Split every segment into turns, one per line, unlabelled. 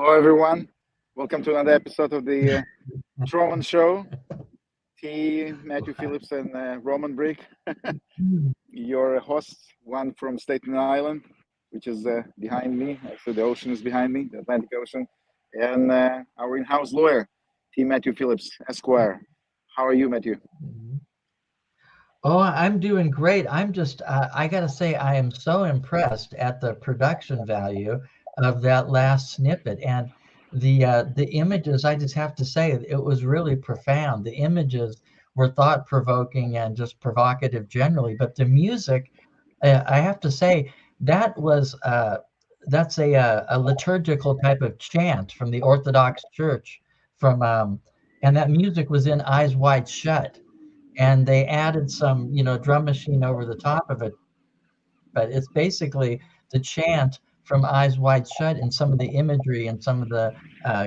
Hello, everyone. Welcome to another episode of the TRoman Show. Matthew Phillips and Roman Brick, your hosts, one from Staten Island, which is behind me. Actually, the ocean is behind me, the Atlantic Ocean, and our in-house lawyer, Matthew Phillips, Esquire. How are you, Matthew?
Oh, I'm doing great. I gotta say, I am so impressed at the production value of that last snippet. And the images, I just have to say, it was really profound. The images were thought-provoking and just provocative generally, but the music, I have to say, that was that's a liturgical type of chant from the Orthodox Church from and that music was in Eyes Wide Shut, and they added some, drum machine over the top of it. But it's basically the chant from Eyes Wide Shut, and some of the imagery and some of the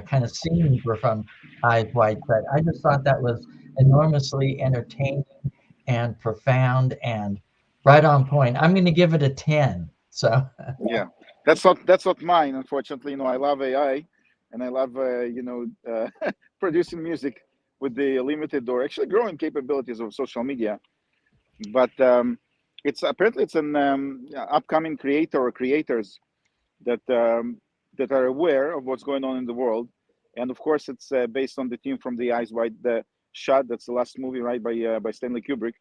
kind of scenes were from Eyes Wide Shut. I just thought that was enormously entertaining and profound and right on point. I'm going to give it a 10. So,
Yeah, that's not mine. Unfortunately, I love AI, and I love producing music with the limited or actually growing capabilities of social media. But it's an upcoming creator or creators that are aware of what's going on in the world, and of course it's based on the team from the Eyes Wide Shut. That's the last movie, right, by Stanley Kubrick,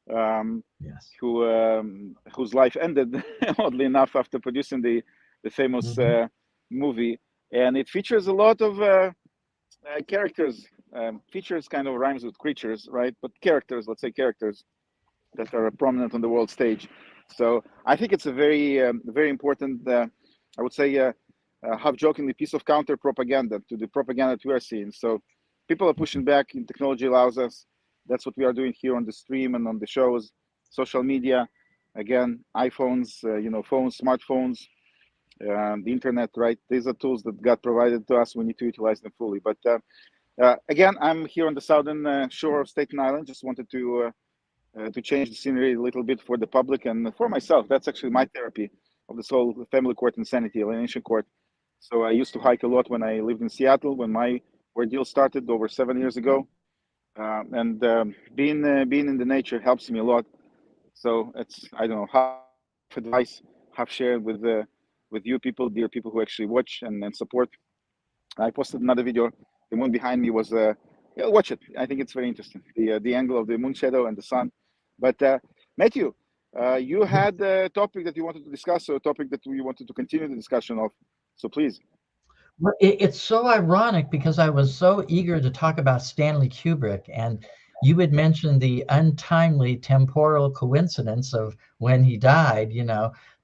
um,
yes.
whose life ended oddly enough after producing the famous
Hmm.
movie, and it features a lot of characters. Features kind of rhymes with creatures, right? But characters, let's say characters that are prominent on the world stage. So I think it's a very important, I would say, half jokingly, piece of counter propaganda to the propaganda that we are seeing. So people are pushing back, and technology allows us. That's what we are doing here on the stream and on the shows, social media. Again, iPhones, phones, smartphones, the internet, right? These are tools that God provided to us. We need to utilize them fully. But again, I'm here on the southern shore of Staten Island. Just wanted to change the scenery a little bit for the public and for myself. That's actually my therapy of this whole family court insanity, alienation court. So I used to hike a lot when I lived in Seattle, when my ordeal started over 7 years ago. And being in the nature helps me a lot. So it's, I don't know, half advice, half shared with you people, dear people who actually watch and support. I posted another video. The moon behind me was yeah, watch it. I think it's very interesting. The angle of the moon shadow and the sun. But Matthew, you had a topic that you wanted to discuss, or a topic that we wanted to continue the discussion of. So please.
Well, it's so ironic because I was so eager to talk about Stanley Kubrick, and you had mentioned the untimely temporal coincidence of when he died,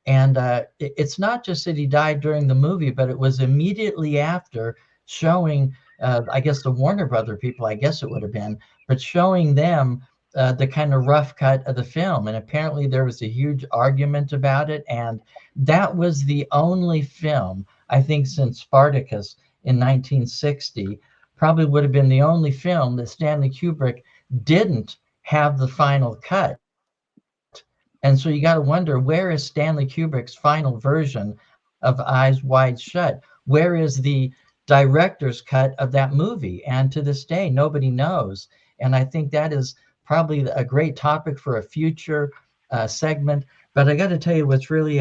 and it's not just that he died during the movie, but it was immediately after showing, I guess the Warner Brother people, I guess it would have been, but showing them the kind of rough cut of the film. And apparently there was a huge argument about it, and that was the only film I think since Spartacus in 1960, probably would have been the only film that Stanley Kubrick didn't have the final cut. And so you got to wonder, where is Stanley Kubrick's final version of Eyes Wide Shut? Where is the director's cut of that movie? And to this day, nobody knows. And I think that is probably a great topic for a future segment. But I got to tell you what's really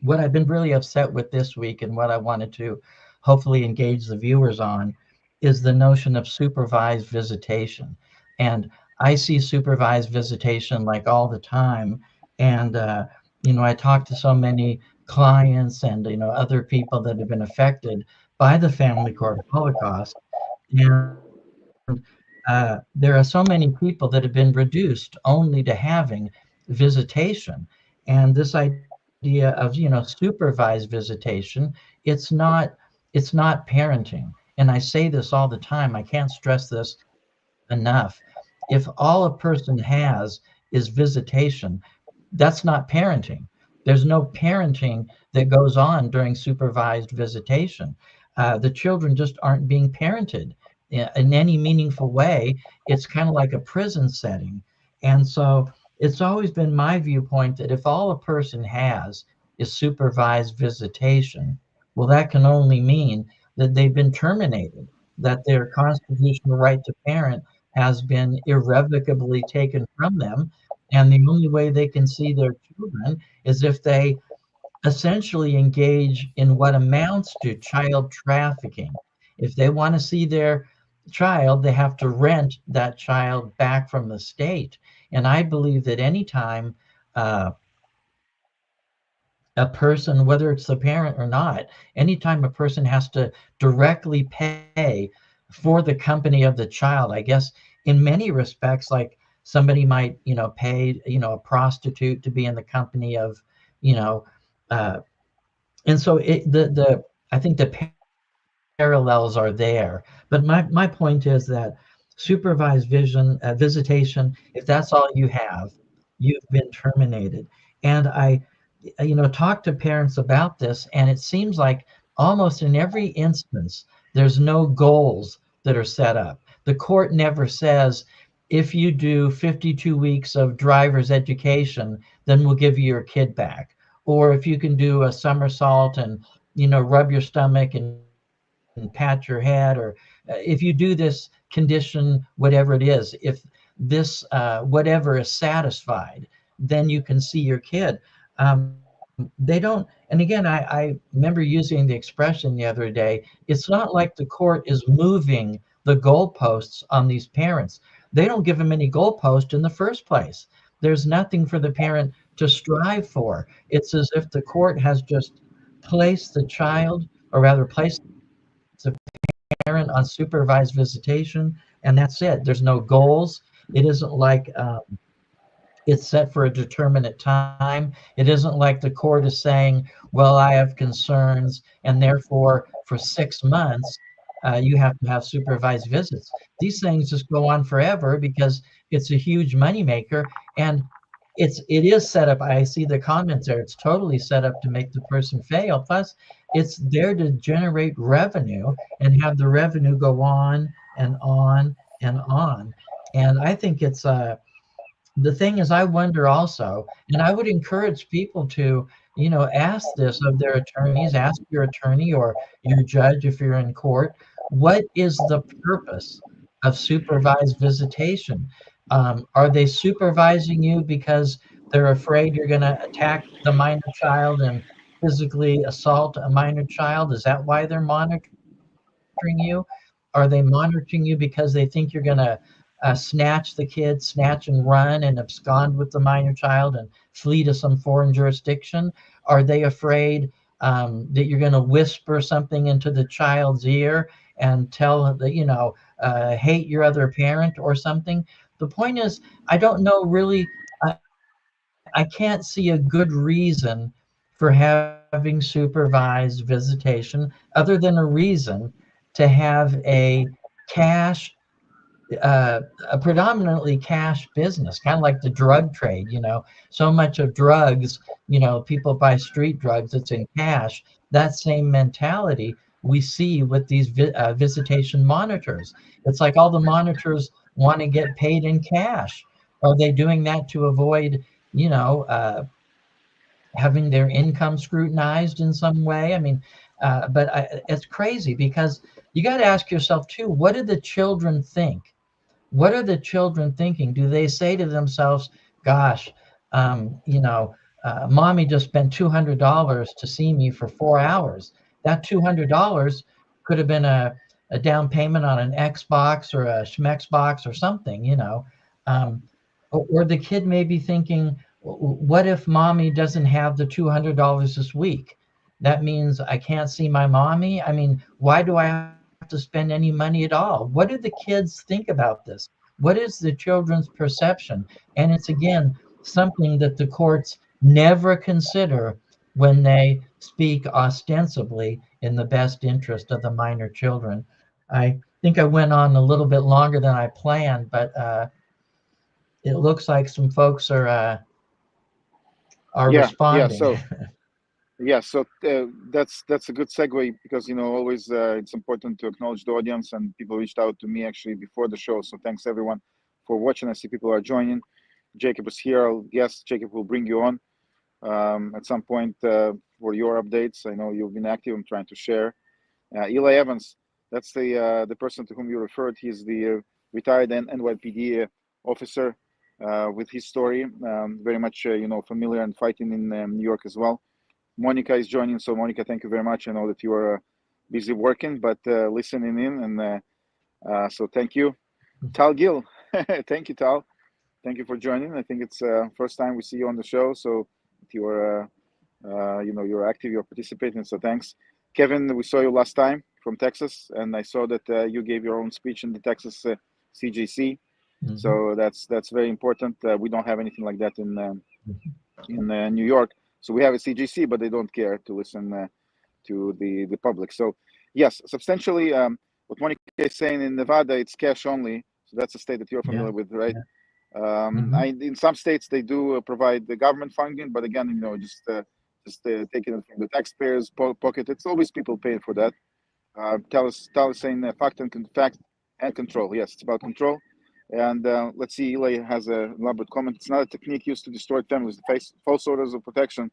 what I've been really upset with this week, and what I wanted to hopefully engage the viewers on, is the notion of supervised visitation. And I see supervised visitation like all the time. And, I talk to so many clients and, other people that have been affected by the family court Holocaust. And there are so many people that have been reduced only to having visitation. And this idea of, supervised visitation, it's not parenting. And I say this all the time. I can't stress this enough. If all a person has is visitation, that's not parenting. There's no parenting that goes on during supervised visitation. The children just aren't being parented in any meaningful way. It's kind of like a prison setting. And so it's always been my viewpoint that if all a person has is supervised visitation, well, that can only mean that they've been terminated, that their constitutional right to parent has been irrevocably taken from them. And the only way they can see their children is if they essentially engage in what amounts to child trafficking. If they want to see their child, they have to rent that child back from the state. And I believe that anytime uh, a person, whether it's the parent or not, anytime a person has to directly pay for the company of the child, I guess in many respects, like somebody might, pay, a prostitute to be in the company of, you know, uh, and so I think the parallels are there. But my point is that supervised visitation, if that's all you have, you've been terminated. And I talk to parents about this, and it seems like almost in every instance, there's no goals that are set up. The court never says, if you do 52 weeks of driver's education, then we'll give you your kid back. Or if you can do a somersault and, rub your stomach and pat your head, or if you do this condition, whatever it is, if this whatever is satisfied, then you can see your kid. They don't, and again, I remember using the expression the other day. It's not like the court is moving the goalposts on these parents. They don't give them any goalpost in the first place. There's nothing for the parent to strive for. It's as if the court has just placed the child, or rather placed the parent on supervised visitation, and that's it. There's no goals. It isn't like it's set for a determinate time. It isn't like the court is saying, well, I have concerns, and therefore for 6 months, you have to have supervised visits. These things just go on forever because it's a huge moneymaker. And it is set up. I see the comments there. It's totally set up to make the person fail. Plus, it's there to generate revenue and have the revenue go on and on and on. And I think it's the thing is, I wonder also, and I would encourage people to, ask this of their attorneys, ask your attorney or your judge if you're in court, what is the purpose of supervised visitation? Are they supervising you because they're afraid you're going to attack the minor child and physically assault a minor child? Is that why they're monitoring you? Are they monitoring you because they think you're going to snatch the kid, snatch and run and abscond with the minor child and flee to some foreign jurisdiction? Are they afraid that you're going to whisper something into the child's ear and tell that, hate your other parent or something? The point is, I don't know really, I can't see a good reason for having supervised visitation other than a reason to have cash a predominantly cash business, kind of like the drug trade. So much of drugs, people buy street drugs, it's in cash. That same mentality we see with these visitation monitors. It's like all the monitors want to get paid in cash. Are they doing that to avoid, you know, uh, having their income scrutinized in some way? I mean, it's crazy because you got to ask yourself too, what do the children think? What are the children thinking? Do they say to themselves, gosh, mommy just spent $200 to see me for 4 hours. That $200 could have been a down payment on an Xbox or a Schmex box or something, Um, or the kid may be thinking, what if mommy doesn't have the $200 this week? That means I can't see my mommy. I mean, why do I have to spend any money at all? What do the kids think about this? What is the children's perception? And it's again something that the courts never consider when they speak ostensibly in the best interest of the minor children. I think I went on a little bit longer than I planned, but it looks like some folks are
Yeah, yeah.
responding.
So yeah, so that's a good segue because always it's important to acknowledge the audience, and people reached out to me actually before the show. So thanks everyone for watching. I see people are joining. Jacob is here. I'll guess Jacob will bring you on. at some point for your updates. I know you've been active. I'm trying to share. Eli Evans, that's the person to whom you referred. He's the retired NYPD officer with his story, very much familiar and fighting in New York as well. Monica is joining, so Monica, thank you very much. I know that you are busy working, but listening in, and so thank you. Tal Gill, thank you, Tal. Thank you for joining. I think it's first time we see you on the show, so you're you're active, you're participating, so thanks. Kevin, we saw you last time from Texas, and I saw that you gave your own speech in the Texas CJC.
Mm-hmm.
So that's very important. We don't have anything like that in New York. So we have a CJC, but they don't care to listen to the public. So yes, substantially, what Monica is saying in Nevada, it's cash only. So that's a state that you're familiar with, right? In some states they do provide the government funding, but again, just taking it from the taxpayers' pocket. It's always people paying for that. Tell us saying fact and control. Yes, it's about control. And let's see, Eli has a elaborate comment. It's not a technique used to destroy families. The false orders of protection,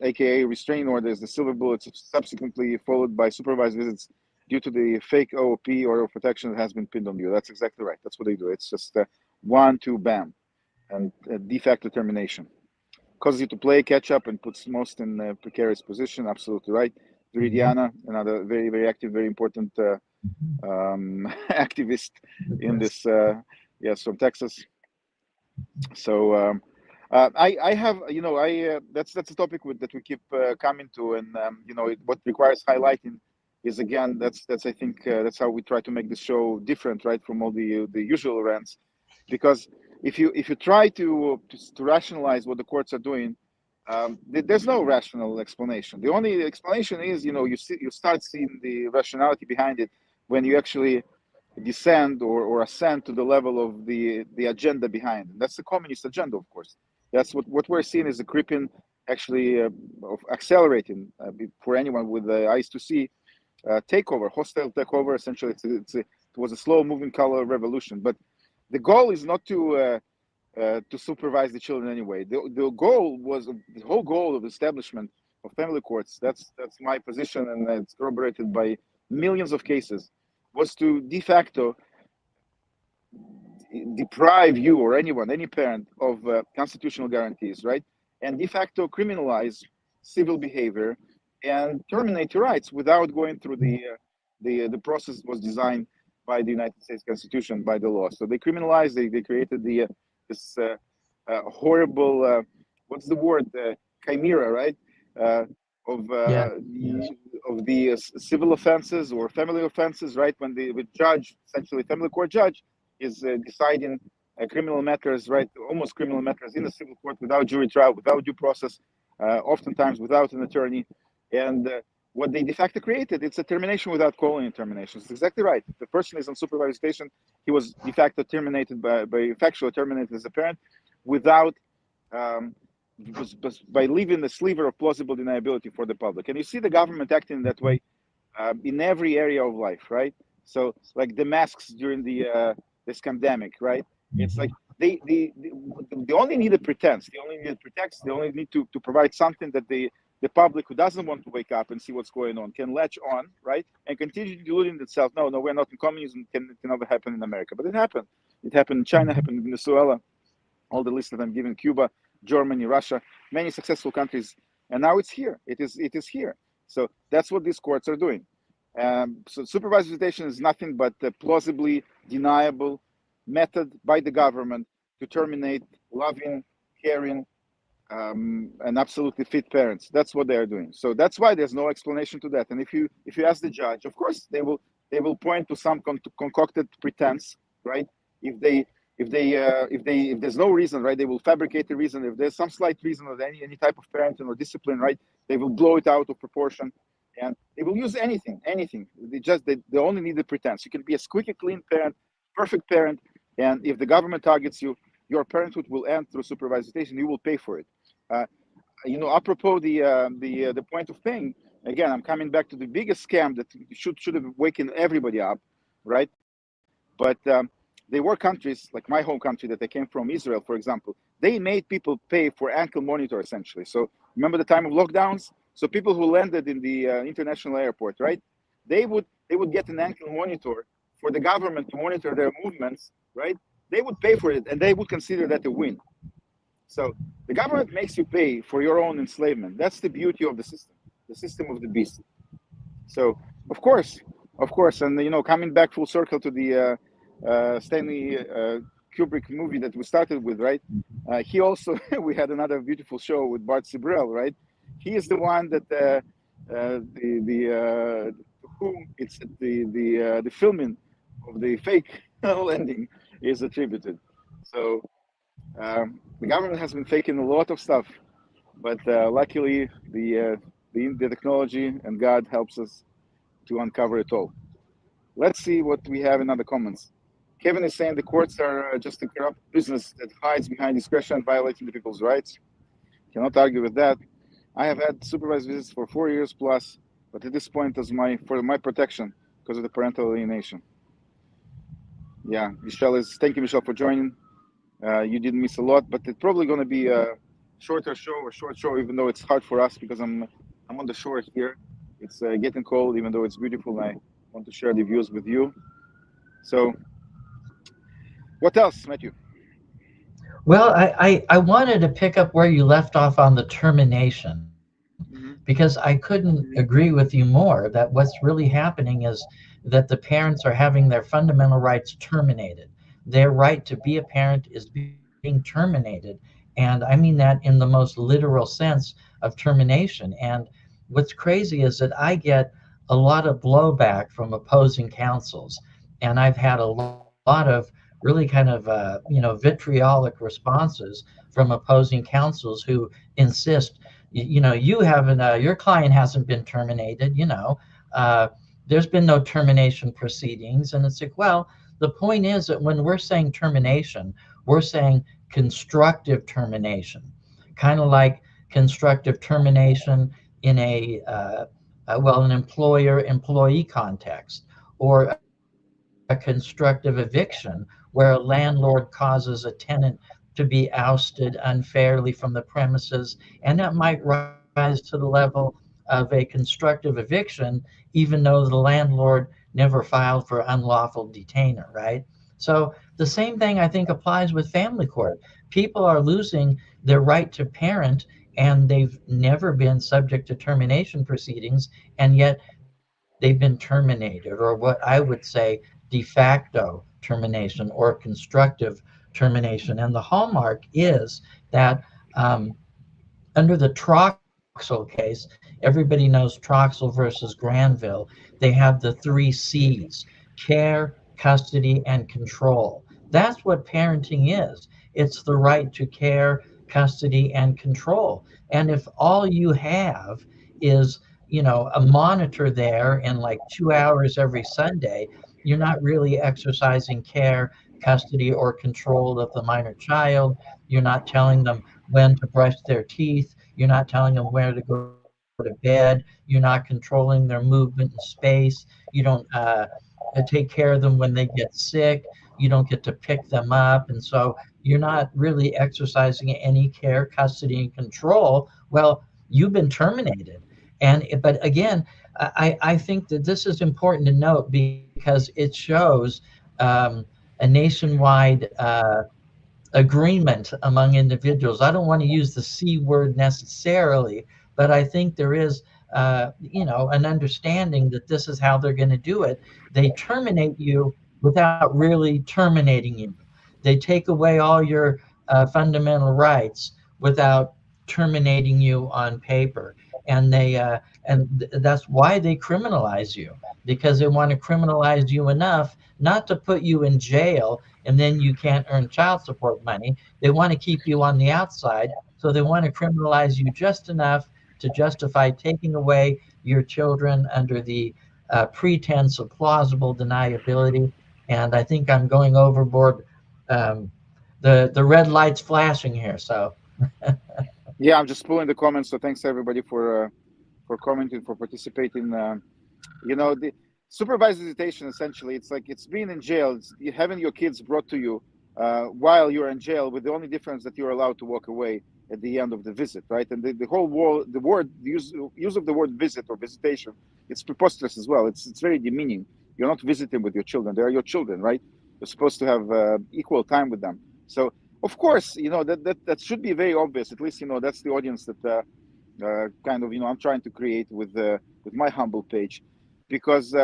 aka restraining orders, the silver bullets, subsequently followed by supervised visits due to the fake OOP order of protection that has been pinned on you. That's exactly right. That's what they do. It's just 1, 2, bam, and de facto termination. Causes you to play catch up and puts most in a precarious position. Absolutely right. Viridiana, another very, very active, very important activist in this, yes, from Texas. So I have, that's a topic that we keep coming to, and what requires highlighting is, again, that's I think that's how we try to make this show different, right, from all the usual rants, because if you try to rationalize what the courts are doing, there's no rational explanation. The only explanation is, you start seeing the rationality behind it when you actually descend or ascend to the level of the agenda behind it. That's the communist agenda, of course. That's what we're seeing is a creeping, actually, of accelerating for anyone with eyes to see, takeover, hostile takeover. Essentially, it was a slow-moving color revolution. But the goal is not to supervise the children anyway. The goal was the whole goal of the establishment of family courts. That's my position, and it's corroborated by millions of cases. Was to de facto deprive you or anyone, any parent, of constitutional guarantees, right? And de facto criminalize civil behavior and terminate your rights without going through the process was designed by the United States Constitution, by the law. So they criminalized, they created this horrible, what's the word, chimera, right? Of the civil offenses or family offenses, right? When the judge, essentially family court judge, is deciding criminal matters, right? Almost criminal matters in the civil court without jury trial, without due process, oftentimes without an attorney. And what they de facto created, it's a termination without calling it termination. It's exactly right. If the person is on supervised visitation, he was de facto terminated factually terminated as a parent without by leaving the sliver of plausible deniability for the public. And you see the government acting that way in every area of life, right? So like the masks during this pandemic, right? It's like they only need a pretense, they only need a pretext, they only need to provide something that the public who doesn't want to wake up and see what's going on can latch on, right? And continue deluding itself. No, we're not in communism. It can never happen in America, but it happened. It happened in China, happened in Venezuela. All the lists that I'm giving: Cuba, Germany, Russia, many successful countries, and now it's here. It is here. So that's what these courts are doing. So supervised visitation is nothing but a plausibly deniable method by the government to terminate loving, caring, and absolutely fit parents. That's what they are doing. So that's why there's no explanation to that. And if you ask the judge, of course they will point to some concocted pretense, right? If there's no reason, right, they will fabricate a reason. If there's some slight reason of any type of parenting or discipline, right, they will blow it out of proportion, and they will use anything. They only need the pretense. You can be a squeaky clean parent, perfect parent, and if the government targets you, your parenthood will end through supervised visitation. You will pay for it. Apropos the point of paying, again, I'm coming back to the biggest scam that should have waken everybody up, right? But They were countries like my home country that I came from, Israel, for example. They made people pay for ankle monitor essentially. So remember the time of lockdowns? So people who landed in the international airport, right? They would get an ankle monitor for the government to monitor their movements, right? They would pay for it, and they would consider that a win. So the government makes you pay for your own enslavement. That's the beauty of the system of the beast. So of course, and coming back full circle to the Stanley Kubrick movie that we started with, right? He also we had another beautiful show with Bart Sibrel, right? He is the one that the whom it's the filming of the fake landing is attributed. So the government has been faking a lot of stuff, but luckily the technology and God helps us to uncover it all. Let's see what we have in other comments. Kevin is saying the courts are just a corrupt business that hides behind discretion and violating the people's rights. Cannot argue with that. I have had supervised visits for 4 years plus, but at this point, for my protection because of the parental alienation. Yeah, thank you, Michelle, for joining. You didn't miss a lot, but it's probably going to be a short show, even though it's hard for us because I'm on the shore here. It's getting cold, even though it's beautiful. And I want to share the views with you. So, what else, Matthew?
Well, I wanted to pick up where you left off on the termination, because I couldn't agree with you more that what's really happening is that the parents are having their fundamental rights terminated. Their right to be a parent is being terminated. And I mean that in the most literal sense of termination. And what's crazy is that I get a lot of blowback from opposing counsels. And I've had a lot of really kind of vitriolic responses from opposing counsels who insist, you haven't, your client hasn't been terminated, there's been no termination proceedings. And it's like, well, the point is that when we're saying termination, we're saying constructive termination, kind of like constructive termination in an employer-employee context, or a constructive eviction where a landlord causes a tenant to be ousted unfairly from the premises, and that might rise to the level of a constructive eviction, even though the landlord never filed for unlawful detainer, right? So the same thing I think applies with family court. People are losing their right to parent, and they've never been subject to termination proceedings, and yet they've been terminated, or what I would say de facto termination or constructive termination. And the hallmark is that under the Troxel case, everybody knows Troxel versus Granville, they have the 3 C's: care, custody, and control. That's what parenting is. It's the right to care, custody, and control. And if all you have is, a monitor there and like 2 hours every Sunday, you're not really exercising care, custody, or control of the minor child. You're not telling them when to brush their teeth. You're not telling them where to go to bed. You're not controlling their movement in space. You don't take care of them when they get sick. You don't get to pick them up. And so you're not really exercising any care, custody, and control. Well, you've been terminated. But again, I think that this is important to note because it shows a nationwide agreement among individuals. I don't want to use the C word necessarily, but I think there is, an understanding that this is how they're going to do it. They terminate you without really terminating you. They take away all your fundamental rights without terminating you on paper. And that's why they criminalize you, because they want to criminalize you enough not to put you in jail and then you can't earn child support money. They want to keep you on the outside. So they want to criminalize you just enough to justify taking away your children under the pretense of plausible deniability. And I think I'm going overboard. Um, the red light's flashing here. So
Yeah, I'm just pulling the comments. So thanks everybody for commenting, for participating. You know, supervised visitation, essentially, it's like it's being in jail. It's having your kids brought to you while you're in jail, with the only difference that you're allowed to walk away at the end of the visit, right? And the whole use of the word visit or visitation, it's preposterous as well. It's very demeaning. You're not visiting with your children; they are your children, right? You're supposed to have equal time with them. So, of course, that should be very obvious. At least that's the audience that kind of I'm trying to create with my humble page, because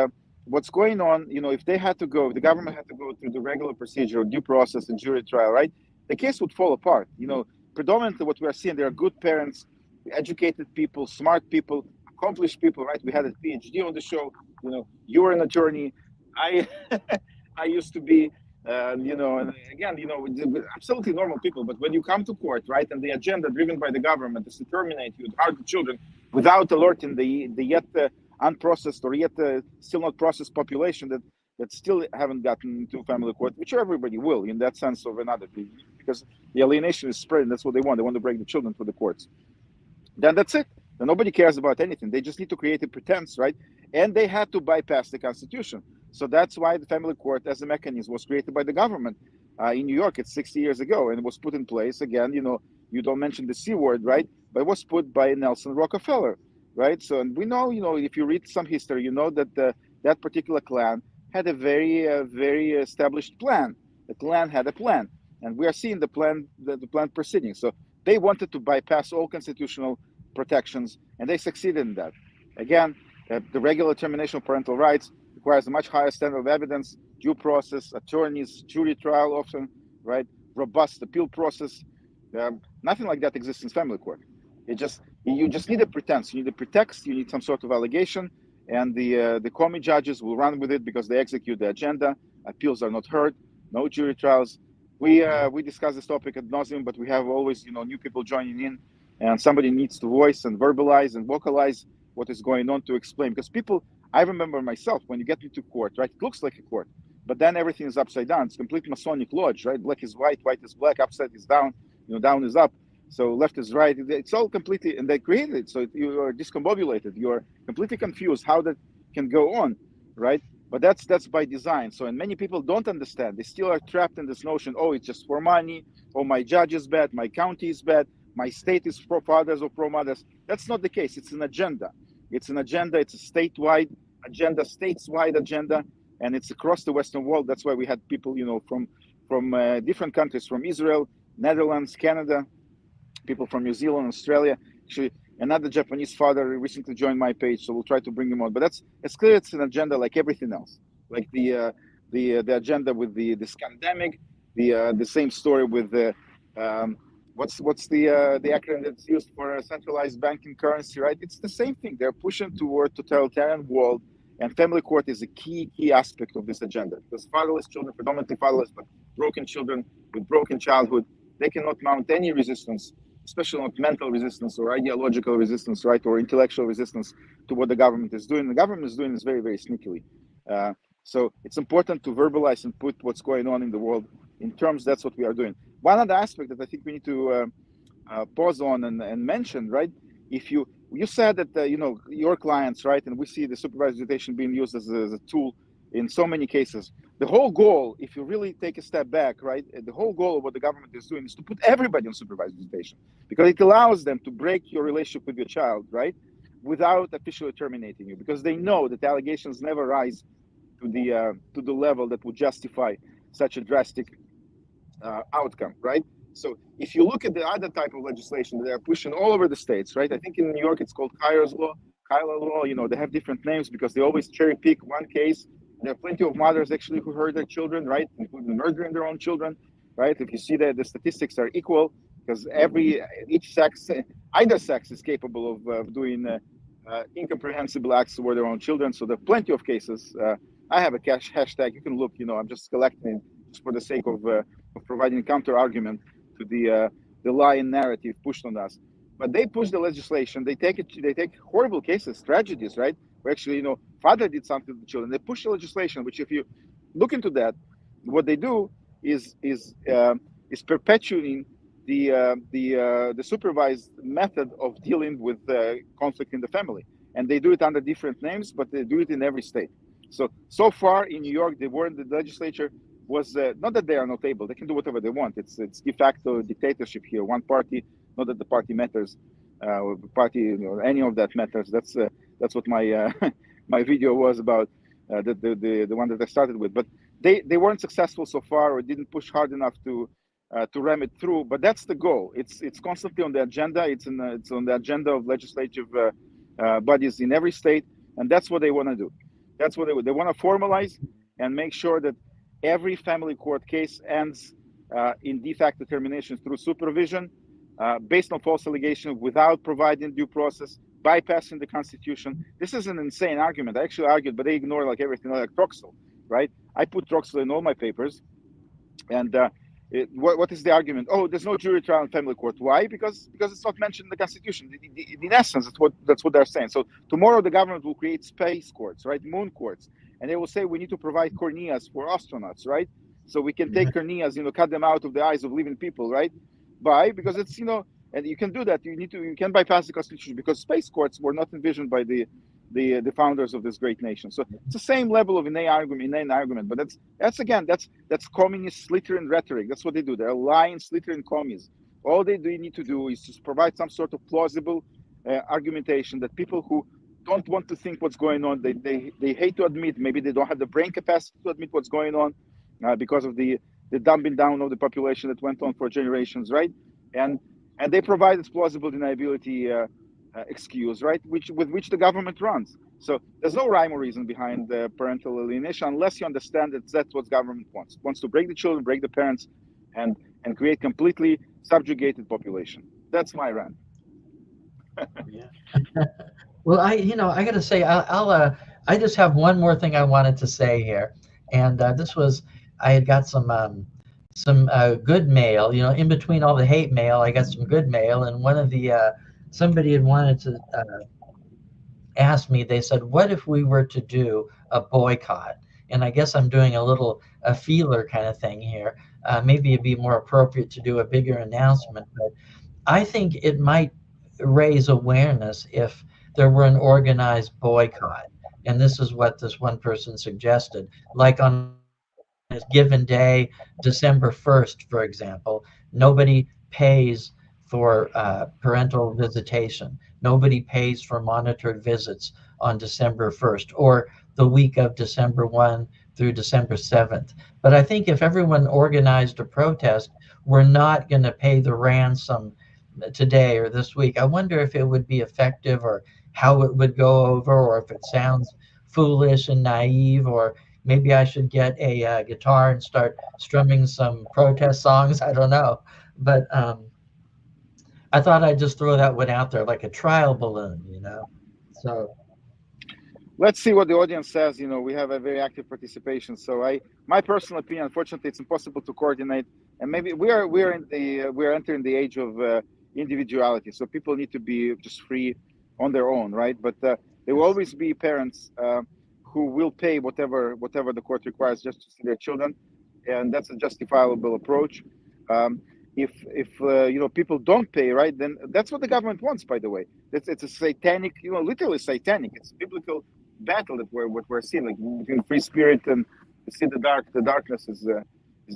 what's going on, if the government had to go through the regular procedure, due process and jury trial, right, the case would fall apart. Predominantly what we are seeing, there are good parents, educated people, smart people, accomplished people, right? We had a PhD on the show. You're an attorney. I I used to be, and again, absolutely normal people. But when you come to court, right, and the agenda driven by the government is to terminate you, harm the children, without alerting the yet unprocessed or yet still not processed population that still haven't gotten to family court, which everybody will, in that sense of another, because the alienation is spreading. That's what they want. They want to bring the children to the courts. Then that's it. Then nobody cares about anything. They just need to create a pretense, right? And they had to bypass the Constitution. So that's why the family court as a mechanism was created by the government in New York. It's 60 years ago, and it was put in place. Again, you don't mention the C word, right? But it was put by Nelson Rockefeller, right? So, and we know, if you read some history, you know that that particular clan had a very established plan. The clan had a plan, and we are seeing the plan proceeding. So they wanted to bypass all constitutional protections, and they succeeded in that. Again, the regular termination of parental rights requires a much higher standard of evidence, due process, attorneys, jury trial often, right? Robust appeal process. Nothing like that exists in family court. You just need a pretense. You need a pretext. You need some sort of allegation, and the commie judges will run with it because they execute the agenda. Appeals are not heard. No jury trials. We discuss this topic ad nauseum, but we have always new people joining in, and somebody needs to voice and verbalize and vocalize what is going on, to explain, because people. I remember myself, when you get into court, right? It looks like a court, but then everything is upside down. It's complete Masonic lodge, right? Black is white, white is black, upside is down, down is up. So left is right. It's all completely, and they created it. So you are discombobulated. You are completely confused how that can go on, right? But that's by design. So, and many people don't understand. They still are trapped in this notion. Oh, it's just for money. Oh, my judge is bad. My county is bad. My state is pro fathers or pro mothers. That's not the case. It's an agenda. It's an agenda. It's a statewide agenda, stateswide agenda, and it's across the Western world. That's why we had people, from different countries, from Israel, Netherlands, Canada, people from New Zealand, Australia. Actually, another Japanese father recently joined my page, so we'll try to bring him on. But it's clear it's an agenda like everything else, like the agenda with this pandemic, the same story with the what's the acronym that's used for a centralized banking currency, right? It's the same thing. They're pushing toward totalitarian world, and family court is a key aspect of this agenda. Because fatherless children, predominantly fatherless, but broken children with broken childhood, they cannot mount any resistance, especially not mental resistance or ideological resistance, right, or intellectual resistance to what the government is doing. The government is doing this very, very sneakily. So it's important to verbalize and put what's going on in the world in terms. That's what we are doing. One other aspect that I think we need to pause on and mention, right? If you said that your clients, right, and we see the supervised visitation being used as a tool in so many cases. The whole goal, if you really take a step back, right, the whole goal of what the government is doing is to put everybody on supervised visitation, because it allows them to break your relationship with your child, right, without officially terminating you, because they know that the allegations never rise to the level that would justify such a drastic outcome, right? So if you look at the other type of legislation that they are pushing all over the states, right? I think in New York it's called Kyler's law. Kyler law, they have different names because they always cherry pick one case. There are plenty of mothers actually who hurt their children, right, including murdering their own children, right? If you see that the statistics are equal, because each sex, either sex, is capable of doing incomprehensible acts toward their own children. So there are plenty of cases. I have a hashtag. You can look. I'm just collecting it just for the sake of providing counter argument to the lying narrative pushed on us. But they push the legislation. They take horrible cases, tragedies, right? Where actually, father did something to the children. They push the legislation, which, if you look into that, what they do is perpetuating the supervised method of dealing with conflict in the family, and they do it under different names, but they do it in every state. So far in New York, the legislature was not that they are not able; they can do whatever they want. It's de facto dictatorship here. One party, not that the party matters, or the party, any of that matters. That's what my my video was about, the one that I started with. But they weren't successful so far, or didn't push hard enough to ram it through. But that's the goal. It's constantly on the agenda. It's on the agenda of legislative bodies in every state, and that's what they want to do. That's what they want to formalize and make sure that every family court case ends in de facto terminations through supervision, based on false allegations, without providing due process, bypassing the Constitution. This is an insane argument. I actually argued, but they ignore like everything, like Troxel, right? I put Troxel in all my papers, and what is the argument? Oh, there's no jury trial in family court. Why? Because it's not mentioned in the Constitution. In essence, that's what they're saying. So tomorrow the government will create space courts, right? Moon courts, and they will say we need to provide corneas for astronauts, right? So we can take corneas, cut them out of the eyes of living people, right? Because it's and you can do that. You can bypass the Constitution because space courts were not envisioned by the founders of this great nation. So it's the same level of inane argument, but that's communist slithering rhetoric. That's what they do. They're lying, slithering commies. All they need to do is just provide some sort of plausible argumentation that people who don't want to think what's going on, they hate to admit, maybe they don't have the brain capacity to admit what's going on because of the dumbing down of the population that went on for generations, right? And they provide this plausible deniability excuse, right, with which the government runs. So there's no rhyme or reason behind the parental alienation unless you understand that that's what government wants to break the children, break the parents, and create completely subjugated population. That's my rant.
Yeah. Well, I got to say, I just have one more thing I wanted to say here, and I had got some good mail, in between all the hate mail, I got some good mail, and one of the somebody had wanted to ask me. They said, "What if we were to do a boycott?" And I guess I'm doing a feeler kind of thing here. Maybe it'd be more appropriate to do a bigger announcement, but I think it might raise awareness if there were an organized boycott. And this is what this one person suggested. Like on a given day, December 1st, for example, nobody pays for parental visitation. Nobody pays for monitored visits on December 1st or the week of December 1 through December 7th. But I think if everyone organized a protest, we're not going to pay the ransom today or this week. I wonder if it would be effective or how it would go over, or if it sounds foolish and naive, or maybe I should get a guitar and start strumming some protest songs. I don't know. But I thought I'd just throw that one out there like a trial balloon. So
let's see what the audience says. We have a very active participation. So my personal opinion, unfortunately, it's impossible to coordinate. And maybe we're entering the age of individuality. So people need to be just free on their own, right? But there will always be parents who will pay whatever the court requires just to see their children, and that's a justifiable approach. If people don't pay, right, then that's what the government wants. By the way, it's a satanic, literally satanic. It's a biblical battle that we're seeing, like between free spirit and you see the darkness is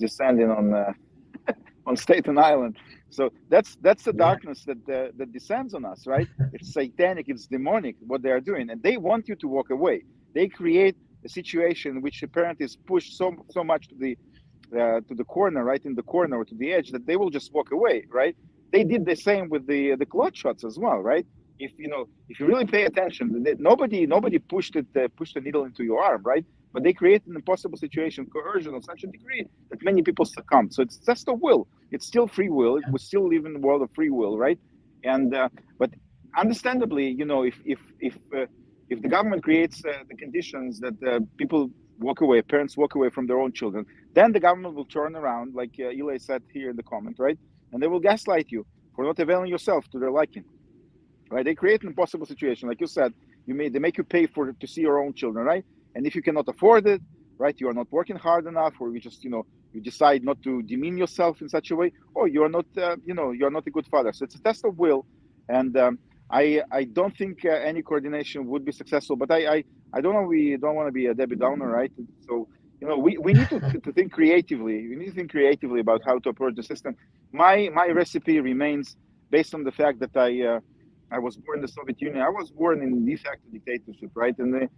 descending on Staten Island. So that's the darkness that descends on us, right? It's satanic, it's demonic what they are doing, and they want you to walk away. They create a situation in which a parent is pushed so much to the corner, right in the corner or to the edge, that they will just walk away, right? They did the same with the clot shots as well, right? If you really pay attention, nobody pushed the needle into your arm, right? But they create an impossible situation, coercion of such a degree that many people succumb. So it's just a will. It's still free will. We still live in the world of free will, right? And but understandably, if the government creates the conditions that people walk away, parents walk away from their own children, then the government will turn around, like Eli said here in the comment, right? And they will gaslight you for not availing yourself to their liking, right? They create an impossible situation, like you said. They make you pay to see your own children, right? And if you cannot afford it, right, you are not working hard enough, or you just, you decide not to demean yourself in such a way, or you are not, you're not a good father. So it's a test of will, and I don't think any coordination would be successful. But I don't know. We don't want to be a Debbie Downer, right? So we need to think creatively. We need to think creatively about how to approach the system. My recipe remains based on the fact that I was born in the Soviet Union. I was born in de facto dictatorship, right? And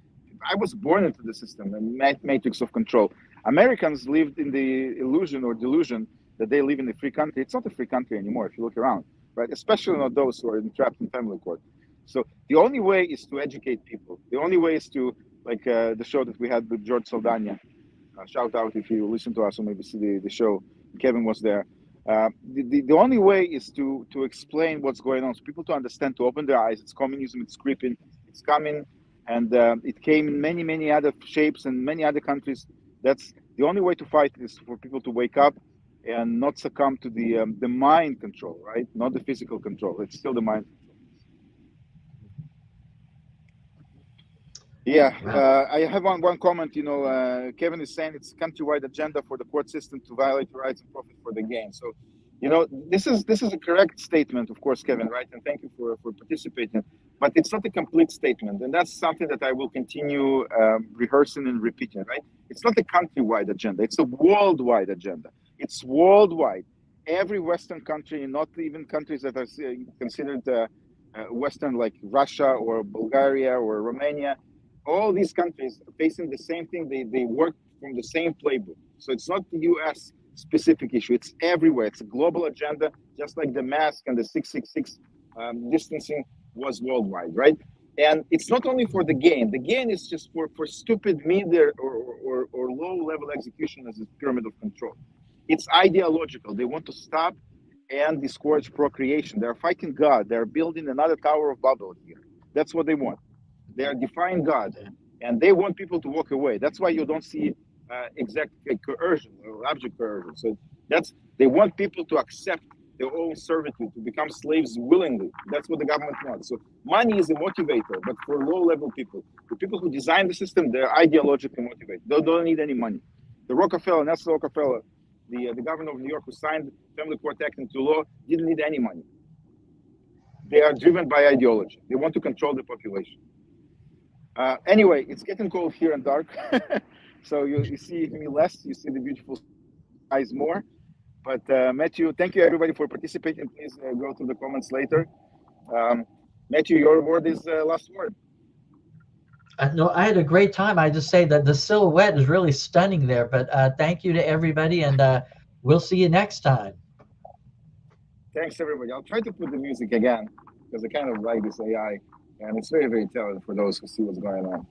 I was born into the system, the matrix of control. Americans lived in the illusion or delusion that they live in a free country. It's not a free country anymore if you look around, right? Especially not those who are trapped in family court. So the only way is to educate people. The only way is to, like the show that we had with George Saldana. Shout out if you listen to us or maybe see the show. Kevin was there. The only way is to explain what's going on, so people to understand, to open their eyes. It's communism. It's creeping. It's coming, and it came in many other shapes and many other countries. That's the only way to fight is for people to wake up and not succumb to the mind control, right? Not the physical control. It's still the mind. Yeah,
Wow.
I have one comment. Kevin is saying it's a countrywide agenda for the court system to violate your rights and profit for the gain. So, this is a correct statement, of course, Kevin, right? And thank you for participating. But it's not a complete statement, and that's something that I will continue rehearsing and repeating, right? It's not a countrywide agenda; it's a worldwide agenda. It's worldwide. Every Western country, not even countries that are considered Western, like Russia or Bulgaria or Romania, all these countries are facing the same thing. They work from the same playbook. So it's not the US specific issue. It's everywhere. It's a global agenda, just like the mask and the 666 distancing was worldwide, right? And it's not only for the gain. The gain is just for stupid media or low-level execution as a pyramid of control. It's ideological. They want to stop and discourage procreation. They're fighting God. They're building another Tower of Babel here. That's what they want. They are defying God, and they want people to walk away. That's why you don't see exact coercion or abject coercion. So they want people to accept their own servitude, to become slaves willingly. That's what the government wants. So money is a motivator, but for low-level people, the people who design the system, they're ideologically motivated. They don't need any money. The Nelson Rockefeller, the governor of New York, who signed the Family Court Act into law, didn't need any money. They are driven by ideology. They want to control the population. Anyway, it's getting cold here and dark, so you see me less, you see the beautiful skies more. But Matthew, thank you everybody for participating. Please go to the comments later. Matthew, your word is last word.
No, I had a great time. I just say that the silhouette is really stunning there. But thank you to everybody, and we'll see you next time.
Thanks everybody. I'll try to put the music again because I kind of like this AI. And it's very telling for those who see what's going on.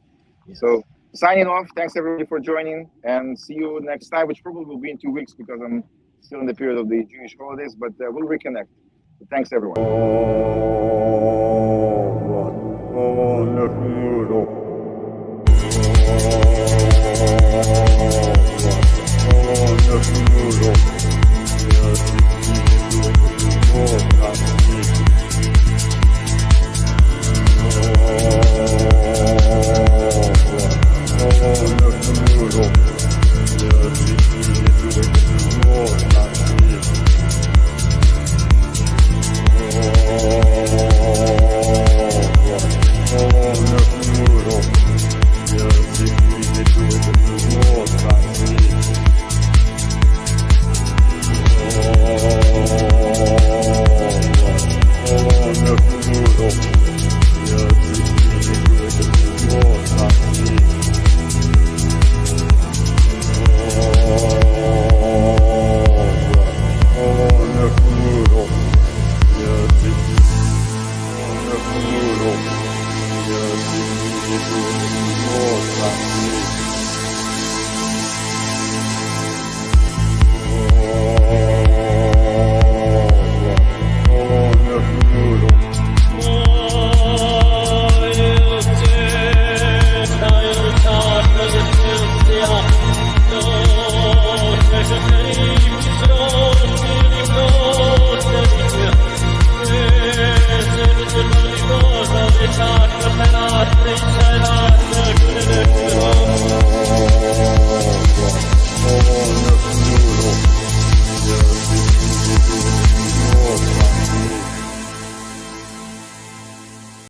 Yes. So signing off. Thanks everybody for joining, and see you next time, which probably will be in 2 weeks because I'm still in the period of the Jewish holidays, but we'll reconnect. So thanks everyone.